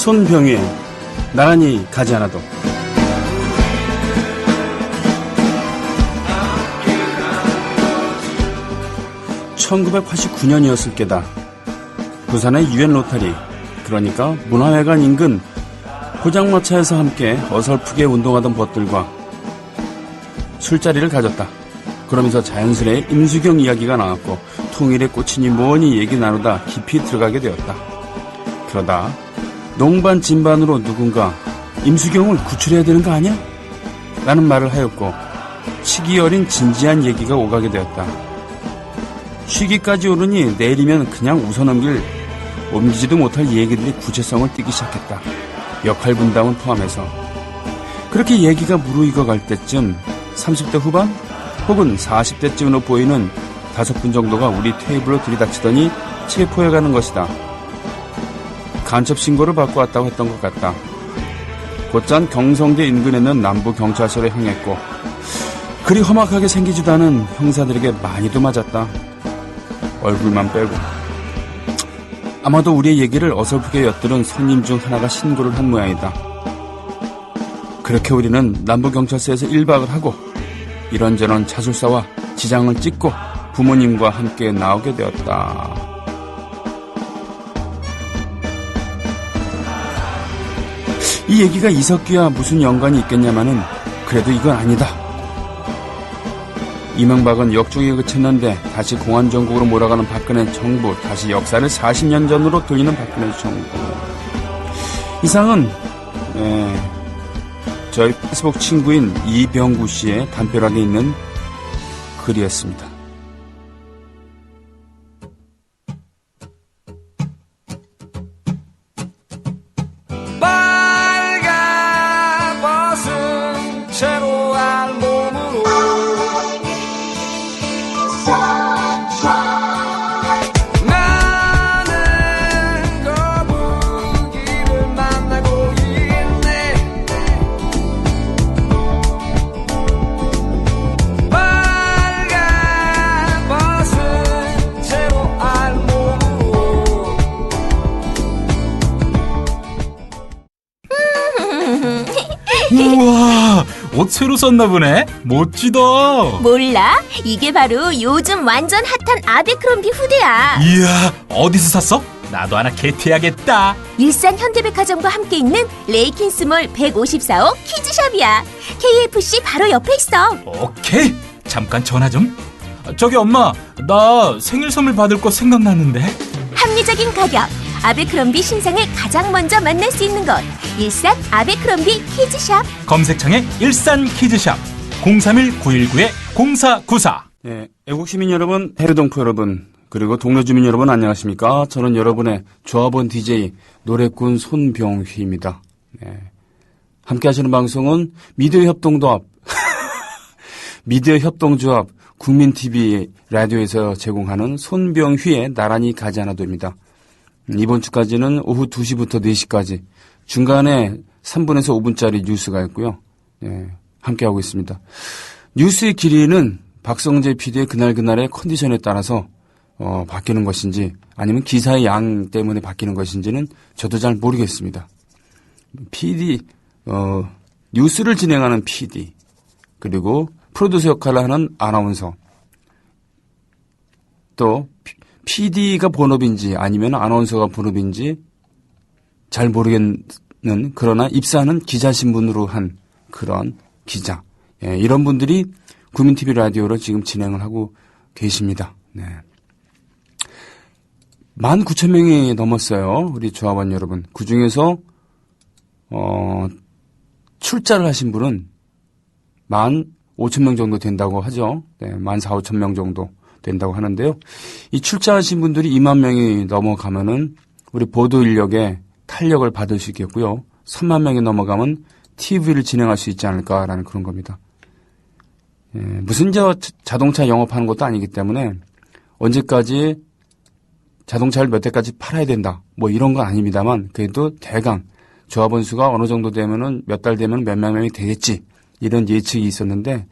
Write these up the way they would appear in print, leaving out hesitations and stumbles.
손병휘의 나란히 가지 않아도. (1989년이었을) 게다. 부산의 유엔 로터리, 그러니까 문화회관 인근 포장마차에서 함께 어설프게 운동하던 벗들과 술자리를 가졌다. 그러면서 자연스레 임수경 이야기가 나왔고 통일에 꽂히니 뭐니 얘기 나누다 깊이 들어가게 되었다. 그러다 농반 진반으로 누군가 임수경을 구출해야 되는 거 아니야? 라는 말을 하였고 시기 어린 진지한 얘기가 오가게 되었다. 쉬기까지 오르니 내일이면 그냥 웃어넘길 옮기지도 못할 얘기들이 구체성을 띠기 시작했다. 역할 분담은 포함해서. 그렇게 얘기가 무르익어갈 때쯤 30대 후반 혹은 40대쯤으로 보이는 5분 정도가 우리 테이블로 들이닥치더니 체포해가는 것이다. 간첩 신고를 받고 왔다고 했던 것 같다. 곧장 경성대 인근에 있는 남부경찰서로 향했고 그리 험악하게 생기지도 않은 형사들에게 많이도 맞았다. 얼굴만 빼고. 아마도 우리의 얘기를 어설프게 엿들은 손님 중 하나가 신고를 한 모양이다. 그렇게 우리는 남부경찰서에서 1박을 하고 이런저런 자술서와 지장을 찍고 부모님과 함께 나오게 되었다. 이 얘기가 이석기와 무슨 연관이 있겠냐마는 그래도 이건 아니다. 이명박은 역종에 그쳤는데 다시 공안정국으로 몰아가는 박근혜 정부, 다시 역사를 40년 전으로 돌리는 박근혜 정부. 이상은 저희 페이스북 친구인 이병구 씨의 담벼락에 있는 글이었습니다. 빨가벗은 채로 알몸으로 나는 거북이를 만나고 있네. 빨가벗은 채로 알몸으로. 우와, 옷 새로 샀나 보네. 멋지다. 몰라? 이게 바로 요즘 완전 핫한 아베크롬비 후드야. 이야, 어디서 샀어? 나도 하나 개태야겠다. 일산 현대백화점과 함께 있는 레이킨스몰 154호 키즈샵이야. KFC 바로 옆에 있어. 오케이, 잠깐 전화 좀. 저기 엄마, 나 생일 선물 받을 거 생각났는데. 합리적인 가격, 아베크롬비 신상을 가장 먼저 만날 수 있는 곳, 일산 아베크롬비 키즈샵. 검색창에 일산 키즈샵 031-919-0494. 네, 애국시민 여러분, 해외동포 여러분, 그리고 동료 주민 여러분 안녕하십니까? 저는 여러분의 조합원 DJ 노래꾼 손병휘입니다. 네. 함께 하시는 방송은 미디어 협동조합 미디어 협동조합 국민TV 라디오에서 제공하는 손병휘의 나란히 가지 않아도입니다. 이번 주까지는 오후 2시부터 4시까지 중간에 3분에서 5분짜리 뉴스가 있고요. 네, 함께하고 있습니다. 뉴스의 길이는 박성재 PD의 그날그날의 컨디션에 따라서 바뀌는 것인지 아니면 기사의 양 때문에 바뀌는 것인지는 저도 잘 모르겠습니다. PD, 뉴스를 진행하는 PD, 그리고 프로듀서 역할을 하는 아나운서, 또 PD가 본업인지 아니면 아나운서가 본업인지 잘 모르겠는, 그러나 입사하는 기자 신분으로 한 그런 기자, 예, 이런 분들이 국민TV 라디오를 지금 진행을 하고 계십니다. 네. 19,000명이 넘었어요. 우리 조합원 여러분. 그 중에서 출자를 하신 분은 15,000명 정도 된다고 하죠. 네, 14,5,000명 정도 된다고 하는데요. 이 출자하신 분들이 2만 명이 넘어가면은 우리 보도 인력에 탄력을 받을 수 있겠고요. 3만 명이 넘어가면 TV를 진행할 수 있지 않을까라는 그런 겁니다. 예, 무슨 자동차 영업하는 것도 아니기 때문에 언제까지 자동차를 몇 대까지 팔아야 된다, 뭐 이런 건 아닙니다만 그래도 대강 조합원 수가 어느 정도 되면은 몇 달 되면 몇만 명이 되겠지, 이런 예측이 있었는데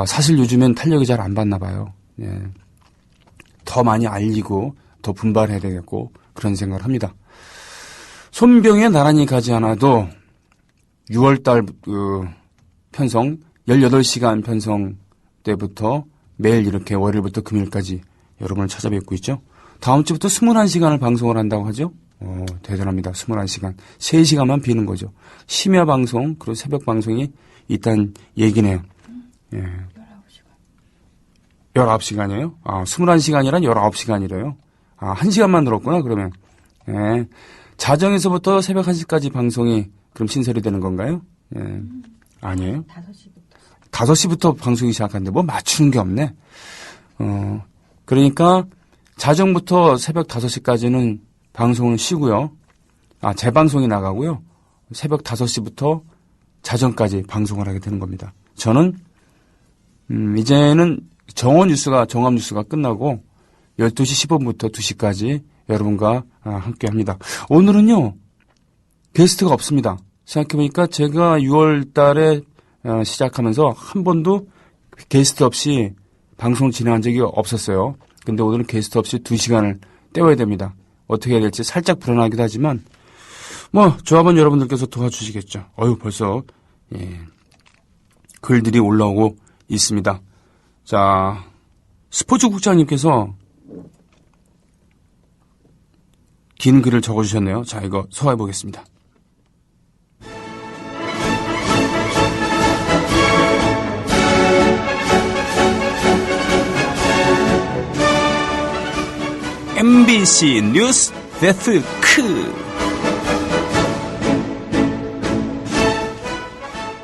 사실 요즘엔 탄력이 잘 안 받나 봐요. 예. 더 많이 알리고 더 분발해야 되겠고 그런 생각을 합니다. 손병에 나란히 가지 않아도 6월달 편성 18시간 편성 때부터 매일 이렇게 월요일부터 금요일까지 여러분을 찾아뵙고 있죠. 다음 주부터 21시간을 방송을 한다고 하죠. 대단합니다. 21시간. 3시간만 비는 거죠. 심야 방송, 그리고 새벽 방송이 있다는 얘기네요. 예. 19시간이에요? 21시간이란 19시간이래요. 1시간만 늘었구나, 그러면. 예. 자정에서부터 새벽 1시까지 방송이 그럼 신설이 되는 건가요? 예. 아니에요? 5시부터 방송이 시작하는데 뭐 맞추는 게 없네. 그러니까 자정부터 새벽 5시까지는 방송을 쉬고요. 재방송이 나가고요. 새벽 5시부터 자정까지 방송을 하게 되는 겁니다. 저는 이제는 종합뉴스가 끝나고 12시 10분부터 2시까지 여러분과 함께 합니다. 오늘은요, 게스트가 없습니다. 생각해보니까 제가 6월 달에 시작하면서 한 번도 게스트 없이 방송을 진행한 적이 없었어요. 근데 오늘은 게스트 없이 2시간을 때워야 됩니다. 어떻게 해야 될지 살짝 불안하기도 하지만, 조합원 여러분들께서 도와주시겠죠. 벌써, 글들이 올라오고 있습니다. 자, 스포츠 국장님께서 긴 글을 적어주셨네요. 자, 이거 소화해 보겠습니다. MBC 뉴스 데스크.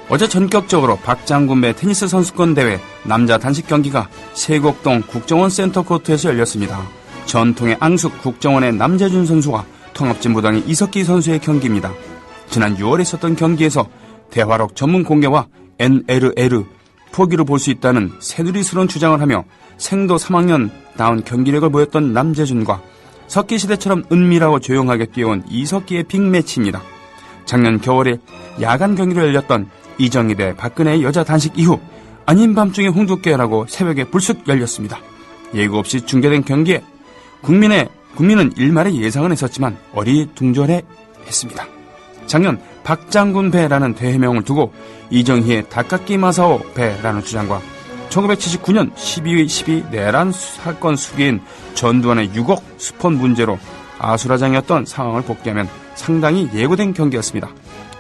어제 전격적으로 박장군배 테니스 선수권 대회 남자 단식 경기가 세곡동 국정원 센터 코트에서 열렸습니다. 전통의 앙숙 국정원의 남재준 선수와 통합진보당의 이석기 선수의 경기입니다. 지난 6월에 있었던 경기에서 대화록 전문 공개와 NLL 포기를 볼 수 있다는 새누리스러운 주장을 하며 생도 3학년다운 경기력을 보였던 남재준과 석기시대처럼 은밀하고 조용하게 뛰어온 이석기의 빅매치입니다. 작년 겨울에 야간 경기로 열렸던 이정희 대 박근혜의 여자 단식 이후 아닌 밤중에 홍두깨라고 새벽에 불쑥 열렸습니다. 예고 없이 중계된 경기에 국민은 일말의 예상은 했었지만 어리둥절해 했습니다. 작년 박장군 배라는 대회명을 두고 이정희의 다카키 마사오 배라는 주장과 1979년 12위 12 내란 사건 수기인 전두환의 6억 수폰 문제로 아수라장이었던 상황을 복귀하면 상당히 예고된 경기였습니다.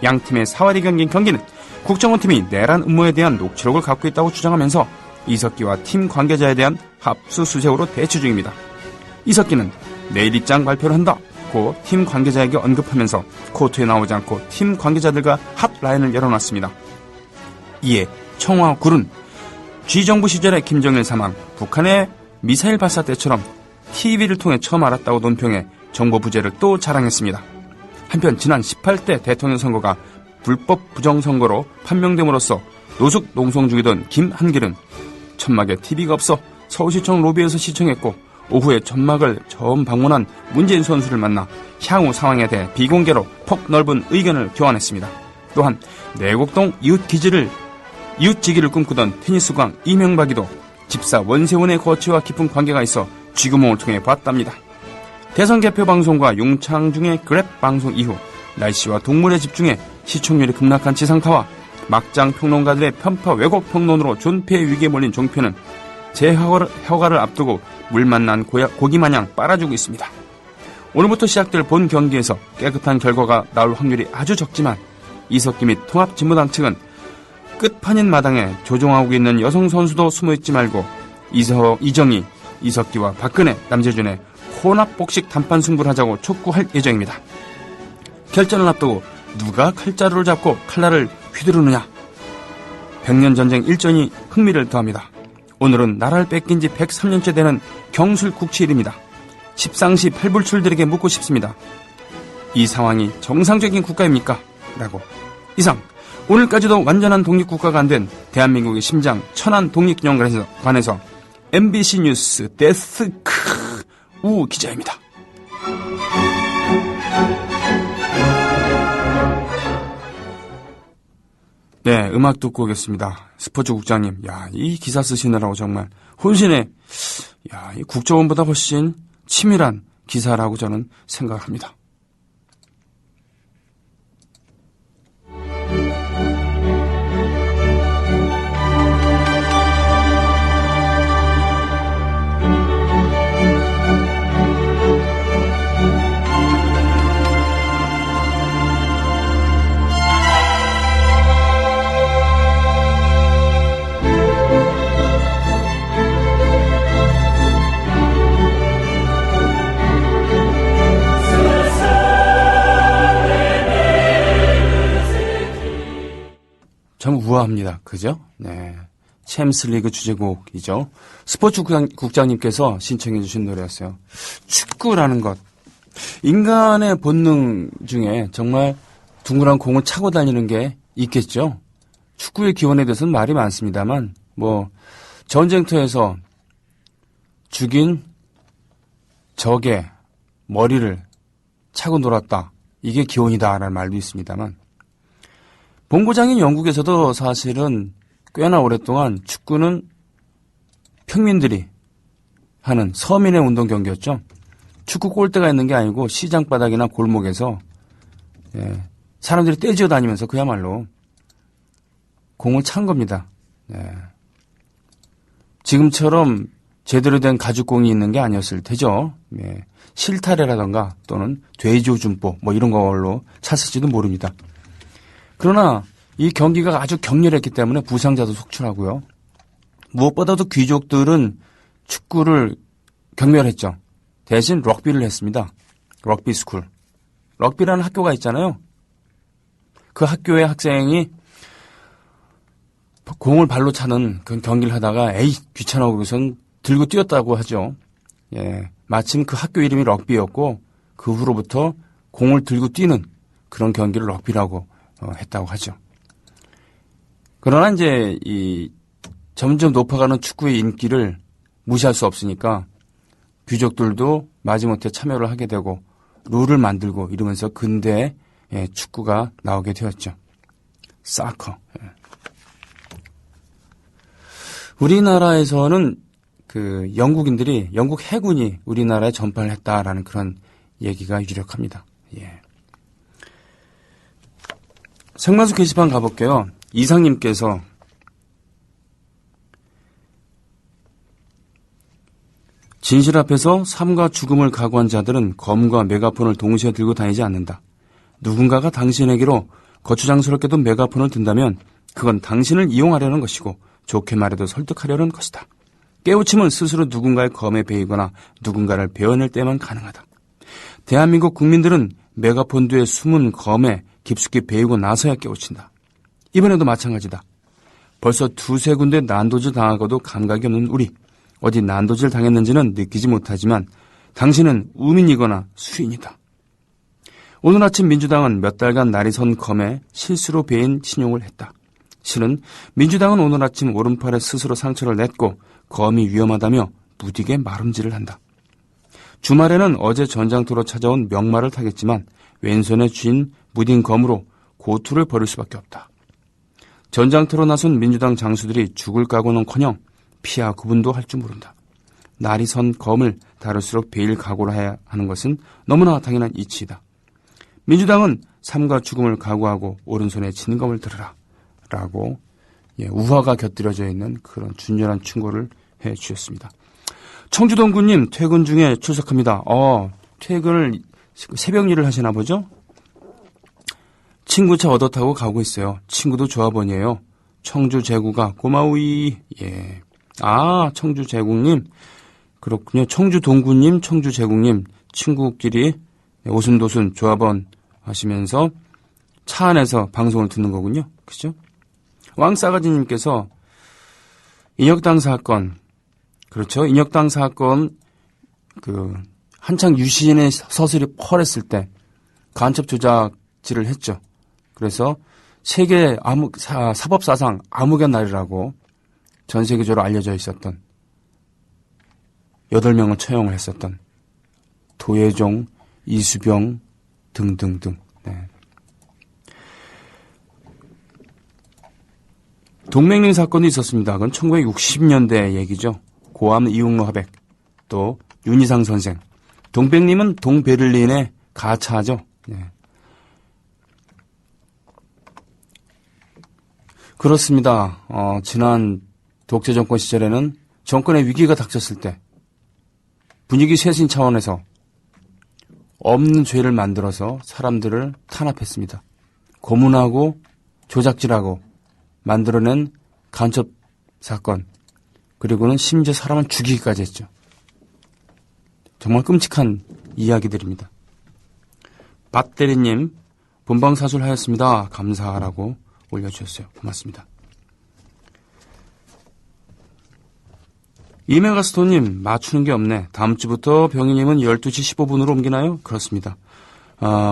양 팀의 4월이 경기인 경기는 국정원팀이 내란 음모에 대한 녹취록을 갖고 있다고 주장하면서 이석기와 팀 관계자에 대한 압수수색으로 대치 중입니다. 이석기는 내일 입장 발표를 한다고 팀 관계자에게 언급하면서 코트에 나오지 않고 팀 관계자들과 핫라인을 열어놨습니다. 이에 청와군은 G정부 시절의 김정일 사망, 북한의 미사일 발사 때처럼 TV를 통해 처음 알았다고 논평해 정보 부재를 또 자랑했습니다. 한편 지난 18대 대통령 선거가 불법 부정선거로 판명됨으로써 노숙 농성 중이던 김한길은 천막에 TV가 없어 서울시청 로비에서 시청했고 오후에 천막을 처음 방문한 문재인 선수를 만나 향후 상황에 대해 비공개로 폭넓은 의견을 교환했습니다. 또한 내곡동 이웃지기를 꿈꾸던 테니스광 이명박이도 집사 원세훈의 거취와 깊은 관계가 있어 쥐구멍을 통해 봤답니다. 대선 개표 방송과 용창중의 그랩 방송 이후 날씨와 동물에 집중해 시청률이 급락한 지상파와 막장 평론가들의 편파 왜곡 평론으로 존폐 위기에 몰린 종편은 재허가를 앞두고 물 만난 고기 마냥 빨아주고 있습니다. 오늘부터 시작될 본 경기에서 깨끗한 결과가 나올 확률이 아주 적지만 이석기 및 통합진보당 측은 끝판인 마당에 조종하고 있는 여성 선수도 숨어있지 말고 이정희, 이석기와 박근혜, 남재준의 혼합복식 단판 승부를 하자고 촉구할 예정입니다. 결전을 앞두고 누가 칼자루를 잡고 칼날을 휘두르느냐. 100년 전쟁 일전이 흥미를 더합니다. 오늘은 나라를 뺏긴 지 103년째 되는 경술국치일입니다. 십상시 팔불출들에게 묻고 싶습니다. 이 상황이 정상적인 국가입니까? 라고. 이상 오늘까지도 완전한 독립국가가 안 된 대한민국의 심장 천안 독립기념관에서 MBC 뉴스 데스크 우 기자입니다. 네, 음악 듣고 오겠습니다. 스포츠 국장님, 이 기사 쓰시느라고 정말 혼신의, 이 국정원보다 훨씬 치밀한 기사라고 저는 생각합니다. 참 우아합니다. 그죠? 네. 챔스리그 주제곡이죠. 스포츠 국장님께서 신청해 주신 노래였어요. 축구라는 것. 인간의 본능 중에 정말 둥그런 공을 차고 다니는 게 있겠죠. 축구의 기원에 대해서는 말이 많습니다만 전쟁터에서 죽인 적의 머리를 차고 놀았다. 이게 기원이다라는 말도 있습니다만 본고장인 영국에서도 사실은 꽤나 오랫동안 축구는 평민들이 하는 서민의 운동 경기였죠. 축구 골대가 있는 게 아니고 시장 바닥이나 골목에서 사람들이 떼지어 다니면서 그야말로 공을 찬 겁니다. 지금처럼 제대로 된 가죽공이 있는 게 아니었을 테죠. 실타래라던가 또는 돼지오줌보 이런 걸로 찼을지도 모릅니다. 그러나 이 경기가 아주 격렬했기 때문에 부상자도 속출하고요. 무엇보다도 귀족들은 축구를 경멸했죠. 대신 럭비를 했습니다. 럭비 스쿨. 럭비라는 학교가 있잖아요. 그 학교의 학생이 공을 발로 차는 그 경기를 하다가 귀찮아고 그래서 들고 뛰었다고 하죠. 마침 그 학교 이름이 럭비였고 그 후로부터 공을 들고 뛰는 그런 경기를 럭비라고 했다고 하죠. 그러나 이제 이 점점 높아가는 축구의 인기를 무시할 수 없으니까 귀족들도 마지못해 참여를 하게 되고 룰을 만들고 이러면서 근대에 축구가 나오게 되었죠. 사커. 우리나라에서는 그 영국인들이 영국 해군이 우리나라에 전파를 했다라는 그런 얘기가 유력합니다. 생방송 게시판 가볼게요. 이상님께서 진실 앞에서 삶과 죽음을 각오한 자들은 검과 메가폰을 동시에 들고 다니지 않는다. 누군가가 당신에게로 거추장스럽게도 메가폰을 든다면 그건 당신을 이용하려는 것이고 좋게 말해도 설득하려는 것이다. 깨우침은 스스로 누군가의 검에 베이거나 누군가를 베어낼 때만 가능하다. 대한민국 국민들은 메가폰 뒤에 숨은 검에 깊숙이 베이고 나서야 깨우친다. 이번에도 마찬가지다. 벌써 두세 군데 난도질 당하고도 감각이 없는 우리. 어디 난도질 당했는지는 느끼지 못하지만 당신은 우민이거나 수인이다. 오늘 아침 민주당은 몇 달간 날이 선 검에 실수로 베인 신용을 했다. 실은 민주당은 오늘 아침 오른팔에 스스로 상처를 냈고 검이 위험하다며 무디게 말음질을 한다. 주말에는 어제 전장터로 찾아온 명마를 타겠지만 왼손에 쥔 무딘 검으로 고투를 벌일 수밖에 없다. 전장터로 나선 민주당 장수들이 죽을 각오는커녕 피하 구분도 할 줄 모른다. 날이 선 검을 다룰수록 베일 각오를 해야 하는 것은 너무나 당연한 이치이다. 민주당은 삶과 죽음을 각오하고 오른손에 진 검을 들으라 라고 우화가 곁들여져 있는 그런 준열한 충고를 해 주셨습니다. 청주동구님 퇴근 중에 출석합니다. 퇴근을 새벽 일을 하시나 보죠? 친구 차 얻어 타고 가고 있어요. 친구도 조합원이에요. 청주 제구가 고마우이. 청주 제국님. 그렇군요. 청주 동구님, 청주 제국님 친구끼리 오순도순 조합원 하시면서 차 안에서 방송을 듣는 거군요. 그죠? 왕싸가지님께서 인혁당 사건, 그렇죠. 인혁당 사건, 한창 유시인의 서술이 펄했을 때 간첩 조작질을 했죠. 그래서 세계 사법사상 암흑의 날이라고 전 세계적으로 알려져 있었던 8명을 처형을 했었던 도예종, 이수병 등등등. 동맹린 사건도 있었습니다. 그건 1960년대 얘기죠. 고암 이웅로 화백, 또 윤희상 선생. 동백님은 동베를린의 가차죠. 그렇습니다. 지난 독재 정권 시절에는 정권의 위기가 닥쳤을 때 분위기 쇄신 차원에서 없는 죄를 만들어서 사람들을 탄압했습니다. 고문하고 조작질하고 만들어낸 간첩 사건, 그리고는 심지어 사람을 죽이기까지 했죠. 정말 끔찍한 이야기들입니다. 밭대리님, 본방사술하였습니다. 감사하라고 올려주셨어요. 고맙습니다. 이메가스톤님, 맞추는 게 없네. 다음 주부터 병희님은 12시 15분으로 옮기나요? 그렇습니다.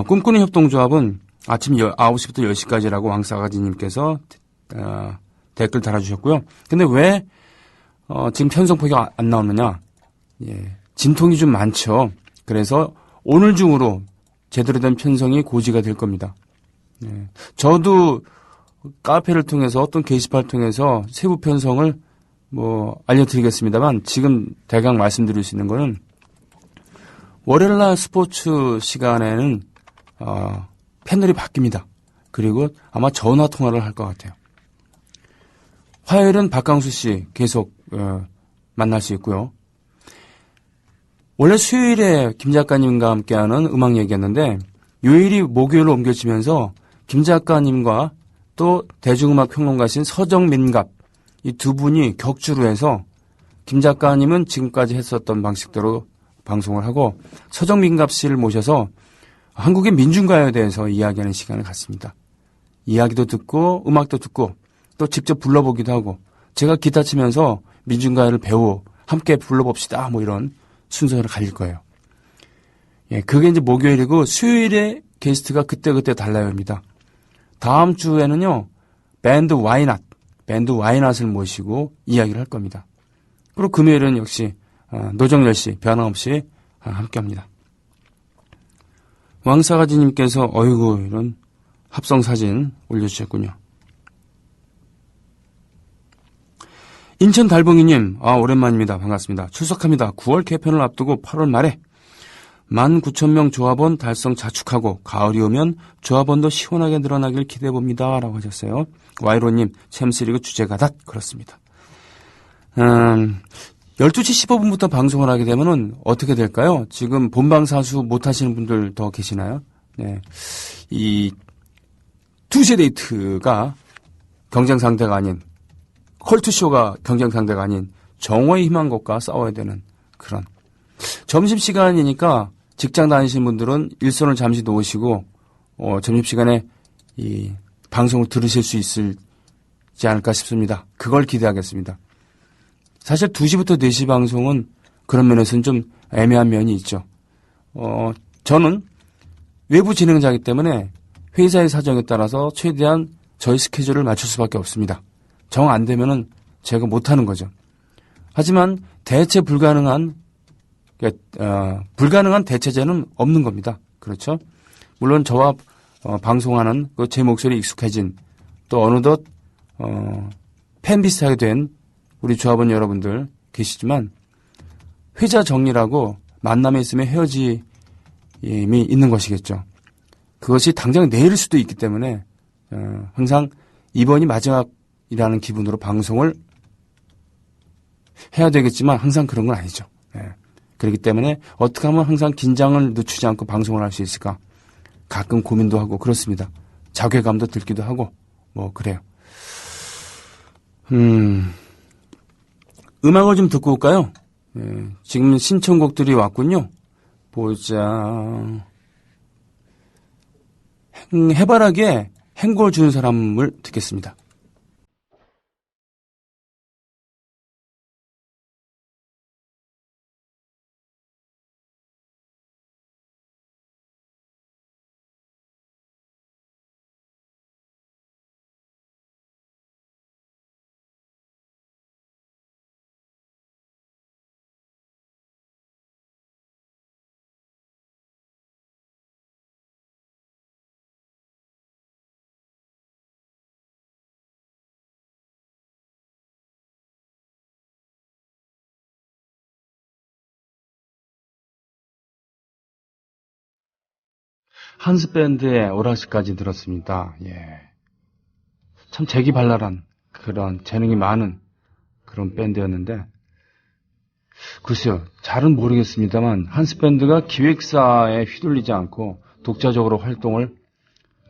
꿈꾸는 협동조합은 아침 9시부터 10시까지라고 왕싸가지님께서 댓글 달아주셨고요. 근데 왜 지금 편성폭이 안 나오느냐? 예, 진통이 좀 많죠. 그래서 오늘 중으로 제대로 된 편성이 고지가 될 겁니다. 예, 저도 카페를 통해서 어떤 게시판을 통해서 세부 편성을 알려드리겠습니다만 지금 대강 말씀드릴 수 있는 거는 월요일날 스포츠 시간에는 패널이 바뀝니다. 그리고 아마 전화 통화를 할 것 같아요. 화요일은 박강수 씨 계속 만날 수 있고요. 원래 수요일에 김 작가님과 함께하는 음악 얘기였는데 요일이 목요일로 옮겨지면서 김 작가님과 또 대중음악 평론가신 서정민갑 이 두 분이 격주로 해서 김 작가님은 지금까지 했었던 방식대로 방송을 하고 서정민갑 씨를 모셔서 한국의 민중가요에 대해서 이야기하는 시간을 갖습니다. 이야기도 듣고 음악도 듣고 또 직접 불러보기도 하고 제가 기타 치면서 민중가요를 함께 불러봅시다 이런 순서를 가질 거예요. 예, 그게 이제 목요일이고 수요일에 게스트가 그때그때 달라요입니다. 다음 주에는요 밴드 와이낫을 모시고 이야기를 할 겁니다. 그리고 금요일은 역시 노정열 씨 변함없이 함께합니다. 왕사가지님께서 어이구 이런 합성 사진 올려주셨군요. 인천 달봉이님 오랜만입니다. 반갑습니다. 출석합니다. 9월 개편을 앞두고 8월 말에 19,000명 조합원 달성 자축하고 가을이 오면 조합원도 시원하게 늘어나길 기대해봅니다. 라고 하셨어요. 와이로님 챔스리그 주제가다. 그렇습니다. 12시 15분부터 방송을 하게 되면은 어떻게 될까요? 지금 본방사수 못하시는 분들 더 계시나요? 네. 이 투시 데이트가 경쟁 상대가 아닌 컬투쇼가 경쟁 상대가 아닌 정오의 희망곡과 싸워야 되는 그런 점심시간이니까 직장 다니시는 분들은 일선을 잠시 놓으시고 점심시간에 이 방송을 들으실 수 있지 않을까 싶습니다. 그걸 기대하겠습니다. 사실 2시부터 4시 방송은 그런 면에서는 좀 애매한 면이 있죠. 저는 외부 진행자이기 때문에 회사의 사정에 따라서 최대한 저희 스케줄을 맞출 수밖에 없습니다. 정 안 되면은 제가 못하는 거죠. 하지만 대체 불가능한 대체제는 없는 겁니다. 그렇죠? 물론 저와 방송하는 제 목소리에 익숙해진 또 어느덧 팬 비슷하게 된 우리 조합원 여러분들 계시지만 회자 정리라고 만남에 있으면 헤어짐이 있는 것이겠죠. 그것이 당장 내일일 수도 있기 때문에 항상 이번이 마지막이라는 기분으로 방송을 해야 되겠지만 항상 그런 건 아니죠. 그렇기 때문에 어떻게 하면 항상 긴장을 늦추지 않고 방송을 할 수 있을까 가끔 고민도 하고 그렇습니다. 자괴감도 들기도 하고 그래요. 음악을 좀 듣고 올까요? 지금 신청곡들이 왔군요. 보자. 해바라기에 행골 주는 사람을 듣겠습니다. 한스밴드의 오락실까지 들었습니다. 예. 참 재기발랄한 그런 재능이 많은 그런 밴드였는데 글쎄요. 잘은 모르겠습니다만 한스밴드가 기획사에 휘둘리지 않고 독자적으로 활동을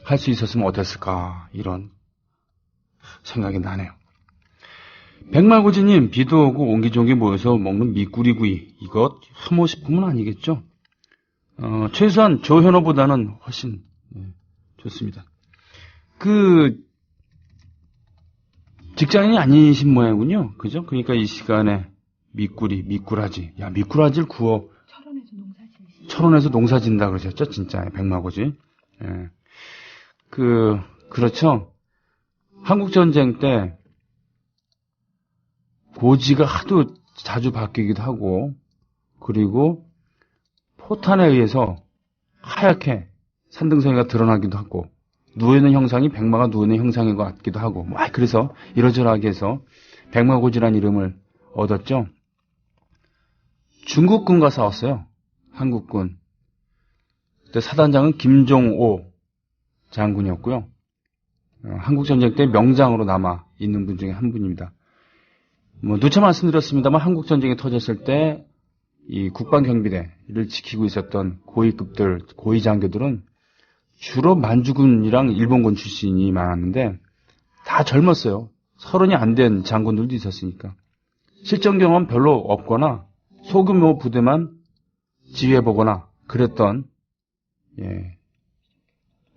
할 수 있었으면 어땠을까 이런 생각이 나네요. 백말고지님 비도 오고 옹기종기 모여서 먹는 미꾸리구이 이것 혐오식품은 아니겠죠? 최소한 조현호보다는 훨씬 좋습니다. 직장인이 아니신 모양이군요. 그죠? 그러니까 이 시간에 미꾸라지. 야, 미꾸라지를 구워. 철원에서 농사 짓는다 그러셨죠? 진짜, 백마고지. 예. 그렇죠. 한국전쟁 때 고지가 하도 자주 바뀌기도 하고, 그리고 포탄에 의해서 하얗게 산등성이가 드러나기도 하고, 누워있는 형상이 백마가 누워있는 형상인 것 같기도 하고, 그래서 이러저러하게 해서 백마고지라는 이름을 얻었죠. 중국군과 싸웠어요. 한국군. 그때 사단장은 김종오 장군이었고요. 한국전쟁 때 명장으로 남아 있는 분 중에 한 분입니다. 누차 말씀드렸습니다만 한국전쟁이 터졌을 때 이 국방경비대를 지키고 있었던 고위급들, 고위장교들은 주로 만주군이랑 일본군 출신이 많았는데 다 젊었어요. 30이 안 된 장군들도 있었으니까. 실전 경험 별로 없거나 소규모 부대만 지휘해보거나 그랬던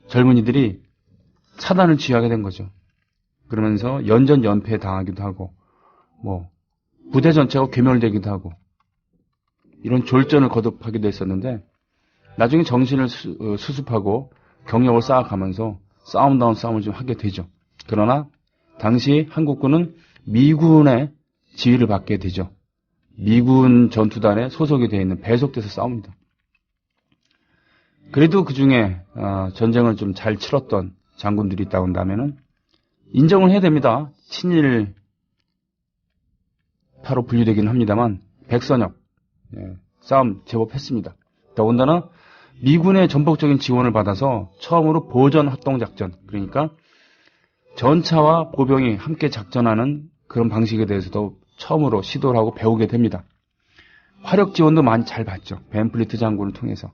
젊은이들이 사단을 지휘하게 된 거죠. 그러면서 연전연패 당하기도 하고 부대 전체가 괴멸되기도 하고 이런 졸전을 거듭하기도 했었는데 나중에 정신을 수습하고 경력을 쌓아가면서 싸움다운 싸움을 좀 하게 되죠. 그러나 당시 한국군은 미군의 지휘를 받게 되죠. 미군 전투단에 소속이 되어 있는 배속돼서 싸웁니다. 그래도 그중에 전쟁을 좀 잘 치렀던 장군들이 있다고 한다면은 인정을 해야 됩니다. 친일파로 분류되기는 합니다만 백선엽 싸움 제법 했습니다. 더군다나 미군의 전폭적인 지원을 받아서 처음으로 보전 합동작전, 그러니까 전차와 보병이 함께 작전하는 그런 방식에 대해서도 처음으로 시도를 하고 배우게 됩니다. 화력 지원도 많이 잘 받죠. 벤플리트 장군을 통해서.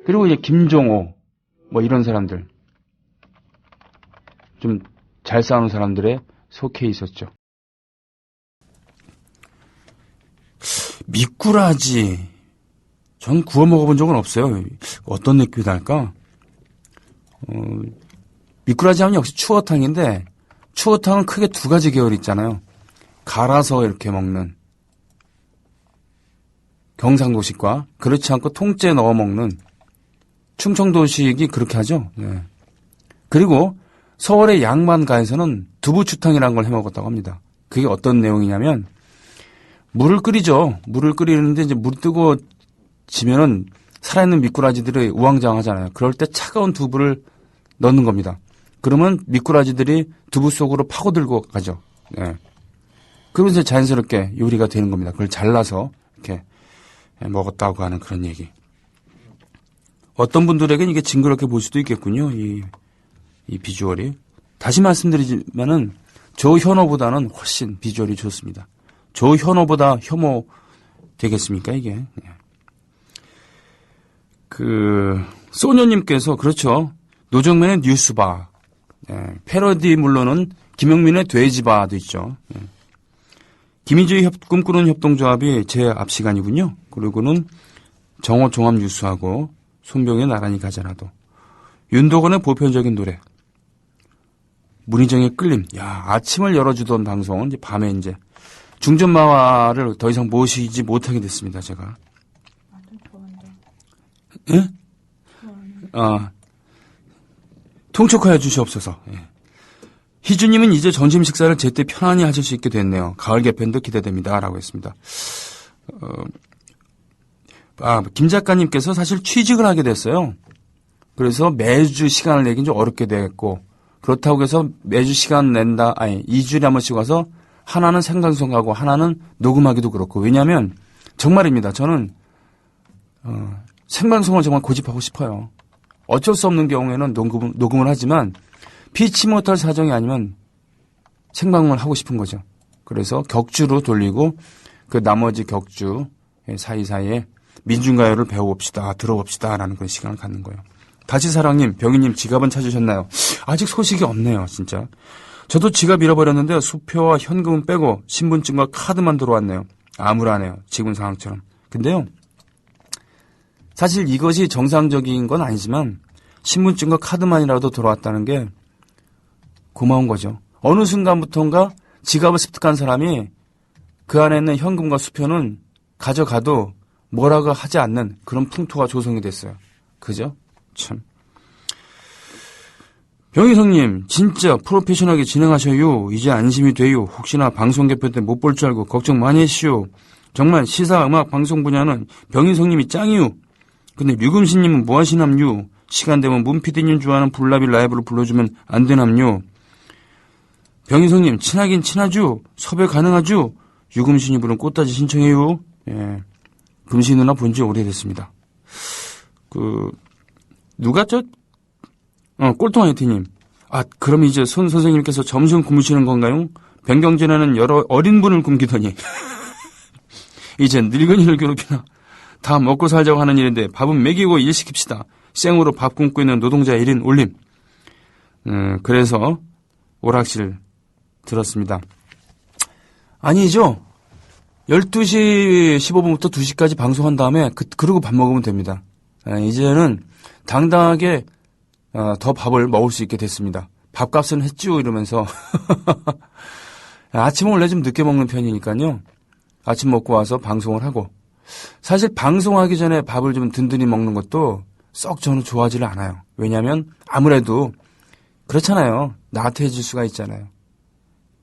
그리고 이제 김종호 이런 사람들 좀 잘 싸우는 사람들에 속해 있었죠. 미꾸라지 전 구워 먹어본 적은 없어요. 어떤 느낌이 날까? 미꾸라지 하면 역시 추어탕인데 추어탕은 크게 두 가지 계열이 있잖아요. 갈아서 이렇게 먹는 경상도식과 그렇지 않고 통째에 넣어 먹는 충청도식이 그렇게 하죠. 네. 그리고 서울의 양만가에서는 두부추탕이라는 걸 해먹었다고 합니다. 그게 어떤 내용이냐면 물을 끓이죠. 물을 끓이는데 이제 물 뜨거워지면은 살아있는 미꾸라지들이 우왕좌왕하잖아요. 그럴 때 차가운 두부를 넣는 겁니다. 그러면 미꾸라지들이 두부 속으로 파고들고 가죠. 네. 그러면서 자연스럽게 요리가 되는 겁니다. 그걸 잘라서 이렇게 먹었다고 하는 그런 얘기. 어떤 분들에겐 이게 징그럽게 볼 수도 있겠군요. 이 비주얼이. 다시 말씀드리지만은 조현호보다는 훨씬 비주얼이 좋습니다. 조현호보다 혐오 되겠습니까, 이게? 소녀님께서, 그렇죠. 노정면의 뉴스바. 패러디 물론은 김영민의 돼지바도 있죠. 김희주의 꿈꾸는 협동조합이 제 앞 시간이군요. 그리고는 정호 종합 뉴스하고 손병의 나란히 가잖아도. 윤도건의 보편적인 노래. 문희정의 끌림. 야, 아침을 열어주던 방송은 이제 밤에 이제 중전마와를 더 이상 모시지 못하게 됐습니다, 제가. 예? 통촉하여 주시옵소서. 예. 희주님은 이제 점심 식사를 제때 편안히 하실 수 있게 됐네요. 가을 개편도 기대됩니다. 라고 했습니다. 김 작가님께서 사실 취직을 하게 됐어요. 그래서 매주 시간을 내긴 좀 어렵게 됐고, 그렇다고 해서 매주 시간 낸다, 2주일에 한 번씩 와서 하나는 생방송하고 하나는 녹음하기도 그렇고, 왜냐하면 정말입니다. 저는 생방송을 정말 고집하고 싶어요. 어쩔 수 없는 경우에는 녹음을 하지만 피치 못할 사정이 아니면 생방송을 하고 싶은 거죠. 그래서 격주로 돌리고 그 나머지 격주 사이사이에 민중가요를 배워봅시다, 들어봅시다 라는 그런 시간을 갖는 거예요. 다시사랑님, 병희님 지갑은 찾으셨나요? 아직 소식이 없네요, 진짜. 저도 지갑 잃어버렸는데 수표와 현금은 빼고 신분증과 카드만 들어왔네요. 암울하네요, 지금 상황처럼. 근데요, 사실 이것이 정상적인 건 아니지만 신분증과 카드만이라도 들어왔다는 게 고마운 거죠. 어느 순간부터인가 지갑을 습득한 사람이 그 안에 있는 현금과 수표는 가져가도 뭐라고 하지 않는 그런 풍토가 조성이 됐어요. 그죠? 참. 병희성님, 진짜 프로페셔널하게 진행하셔요. 이제 안심이 돼요. 혹시나 방송 개표 때 못 볼 줄 알고 걱정 많이 했시오. 정말 시사, 음악, 방송 분야는 병희성님이 짱이요. 근데 류금신님은 뭐 하시남요? 시간 되면 문피디님 좋아하는 불나비 라이브를 불러주면 안 되남요? 병희성님, 친하긴 친하죠? 섭외 가능하죠? 유금신이 부른 꽃다지 신청해요. 예. 금신 누나 본 지 오래됐습니다. 누가 꼴통아이티님. 그럼 이제 손 선생님께서 점심 굶으시는 건가요? 변경전에는 여러 어린 분을 굶기더니. 이젠 늙은이를 괴롭히나. 다 먹고 살자고 하는 일인데 밥은 먹이고 일 시킵시다. 생으로 밥 굶고 있는 노동자 1인 올림. 그래서 오락실 들었습니다. 아니죠. 12시 15분부터 2시까지 방송한 다음에 그러고 밥 먹으면 됩니다. 이제는 당당하게 더 밥을 먹을 수 있게 됐습니다. 밥값은 했죠 이러면서. 아침은 원래 좀 늦게 먹는 편이니까요. 아침 먹고 와서 방송을 하고. 사실 방송하기 전에 밥을 좀 든든히 먹는 것도 썩 저는 좋아하지를 않아요. 왜냐하면 아무래도 그렇잖아요. 나태해질 수가 있잖아요.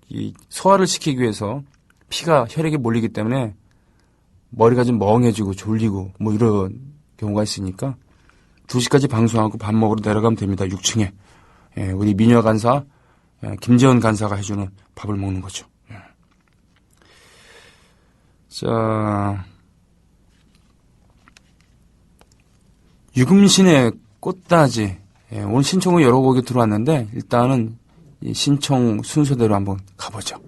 이 소화를 시키기 위해서 피가 혈액에 몰리기 때문에 머리가 좀 멍해지고 졸리고 뭐 이런 경우가 있으니까 2시까지 방송하고 밥 먹으러 내려가면 됩니다. 6층에. 예, 우리 미녀 간사, 김재원 간사가 해주는 밥을 먹는 거죠. 예. 자, 유금신의 꽃다지. 예, 오늘 신청은 여러 곡이 들어왔는데 일단은 이 신청 순서대로 한번 가보죠.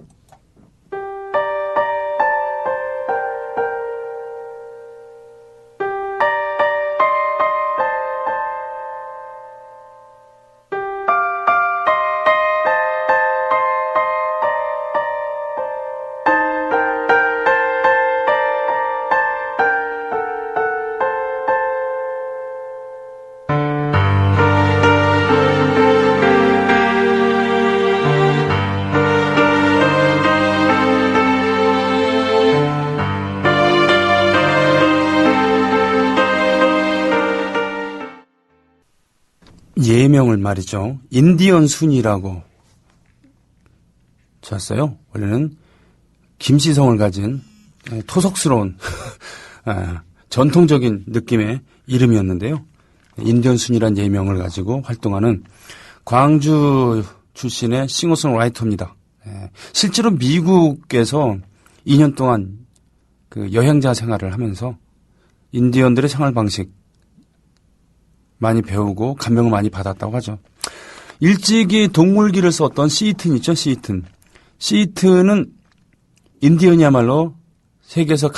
예명을 말이죠. 인디언 순이라고 졌어요. 원래는 김씨성을 가진 토속스러운 전통적인 느낌의 이름이었는데요. 인디언 순이란 예명을 가지고 활동하는 광주 출신의 싱어송라이터입니다. 실제로 미국에서 2년 동안 그 여행자 생활을 하면서 인디언들의 생활 방식 많이 배우고 감명을 많이 받았다고 하죠. 일찍이 동물기를 썼던 시이튼 있죠, 시이튼. 시이튼은 인디언이야말로 세계에서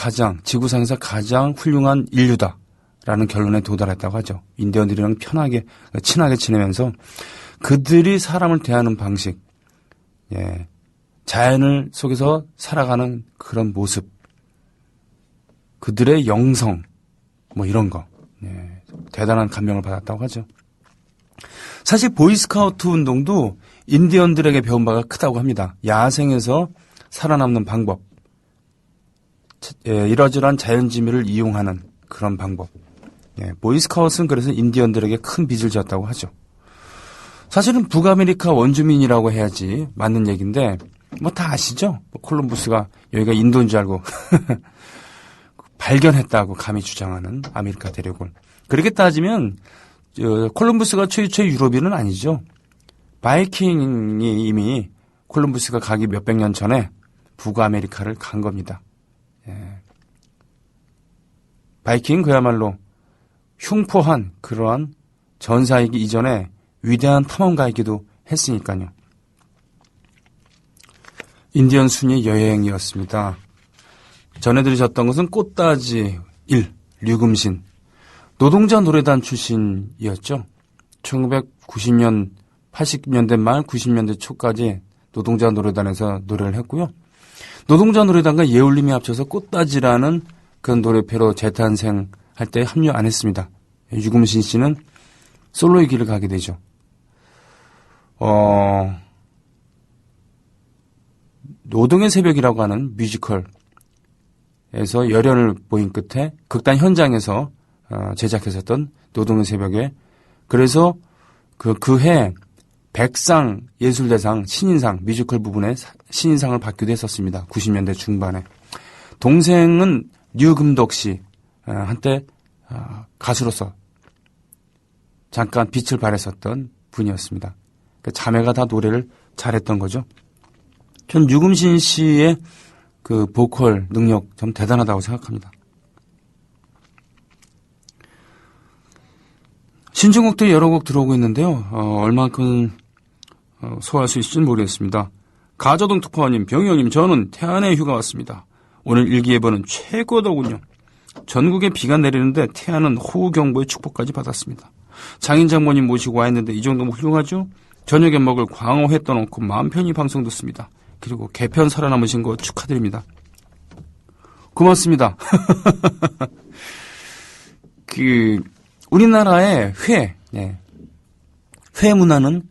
지구상에서 가장 훌륭한 인류다라는 결론에 도달했다고 하죠. 인디언들이랑 편하게, 친하게 지내면서 그들이 사람을 대하는 방식, 예, 자연을 속에서 살아가는 그런 모습, 그들의 영성, 뭐 이런 거, 예. 대단한 감명을 받았다고 하죠. 사실 보이스카우트 운동도 인디언들에게 배운 바가 크다고 합니다. 야생에서 살아남는 방법, 이러저러한 자연지미를 이용하는 그런 방법. 보이스카우트는 그래서 인디언들에게 큰 빚을 졌다고 하죠. 사실은 북아메리카 원주민이라고 해야지 맞는 얘기인데 뭐 다 아시죠? 콜럼부스가 여기가 인도인 줄 알고 발견했다고 감히 주장하는 아메리카 대륙을. 그렇게 따지면 콜럼부스가 최초의 유럽인은 아니죠. 바이킹이 이미 콜럼부스가 가기 몇백 년 전에 북아메리카를 간 겁니다. 예. 바이킹은 그야말로 흉포한 그러한 전사이기 이전에 위대한 탐험가이기도 했으니까요. 인디언 순의 여행이었습니다. 전에 들으셨던 것은 꽃다지 1, 류금신. 노동자 노래단 출신이었죠. 1990년, 80년대 말 90년대 초까지 노동자 노래단에서 노래를 했고요. 노동자 노래단과 예울림이 합쳐서 꽃다지라는 그 노래표로 재탄생할 때 합류 안 했습니다. 유금신 씨는 솔로의 길을 가게 되죠. 노동의 새벽이라고 하는 뮤지컬에서 열연을 보인 끝에 극단 현장에서 제작했었던 노동의 새벽에 그래서 그해 백상 예술대상 신인상 뮤지컬 부분에 신인상을 받기도 했었습니다. 90년대 중반에. 동생은 류금덕 씨 한때 가수로서 잠깐 빛을 발했었던 분이었습니다. 그러니까 자매가 다 노래를 잘했던 거죠. 전 류금신 씨의 그 보컬 능력 좀 대단하다고 생각합니다. 신청곡도 여러 곡 들어오고 있는데요. 얼만큼 소화할 수 있을지는 모르겠습니다. 가저동 특파원님, 병영님, 저는 태안에 휴가 왔습니다. 오늘 일기예보는 최고더군요. 전국에 비가 내리는데 태안은 호우경보의 축복까지 받았습니다. 장인 장모님 모시고 와 있는데 이 정도면 훌륭하죠? 저녁에 먹을 광어 회 떠놓고 마음 편히 방송 듣습니다. 그리고 개편 살아남으신 거 축하드립니다. 고맙습니다. 우리나라의 회 문화는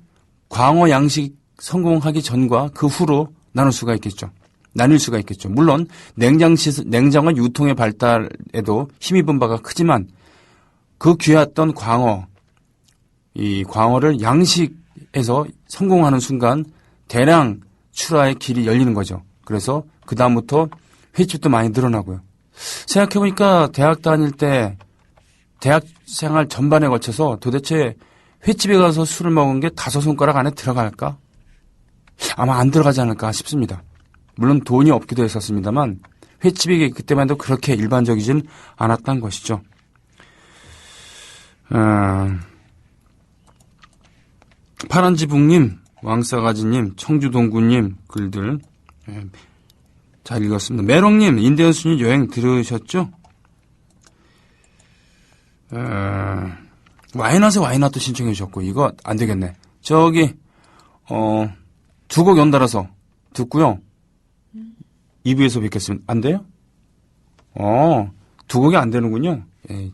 광어 양식 성공하기 전과 그 후로 나눌 수가 있겠죠. 물론 냉장과 유통의 발달에도 힘입은 바가 크지만 그 귀했던 이 광어를 양식에서 성공하는 순간 대량 출하의 길이 열리는 거죠. 그래서 그 다음부터 횟집도 많이 늘어나고요. 생각해보니까 대학 다닐 때 대학 생활 전반에 걸쳐서 도대체 횟집에 가서 술을 먹은 게 5손가락 안에 들어갈까? 아마 안 들어가지 않을까 싶습니다. 물론 돈이 없기도 했었습니다만 횟집이 그때만 해도 그렇게 일반적이진 않았던 것이죠. 파란지붕님, 왕싸가지님, 청주동구님 글들 잘 읽었습니다. 메롱님, 인디언순이 여행 들으셨죠? 와이낫도 신청해 주셨고 이거 안 되겠네. 저기 2곡 연달아서 듣고요. 2부에서 뵙겠습니다. 안 돼요? 2곡이 안 되는군요. 에이,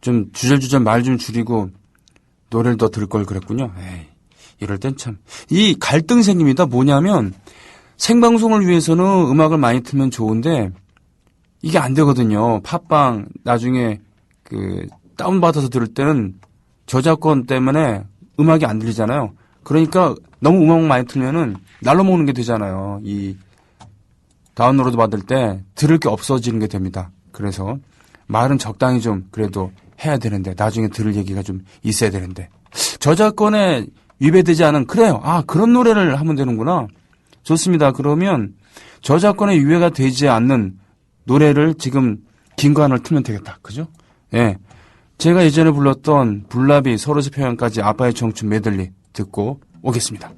좀 주절주절 말 좀 줄이고 노래를 더 들을 걸 그랬군요. 에이, 이럴 땐 참 이 갈등 생깁니다. 뭐냐면 생방송을 위해서는 음악을 많이 틀면 좋은데 이게 안 되거든요. 팟빵 나중에 다운받아서 들을 때는 저작권 때문에 음악이 안 들리잖아요. 그러니까 너무 음악 많이 틀면은 날로 먹는 게 되잖아요. 이 다운로드 받을 때 들을 게 없어지는 게 됩니다. 그래서 말은 적당히 좀 그래도 해야 되는데 나중에 들을 얘기가 좀 있어야 되는데 저작권에 위배되지 않은 그래요. 그런 노래를 하면 되는구나. 좋습니다. 그러면 저작권에 위배가 되지 않는 노래를 지금 김관을 틀면 되겠다. 그죠? 예. 제가 예전에 불렀던 불나비 서로의 표현까지 아빠의 청춘 메들리 듣고 오겠습니다.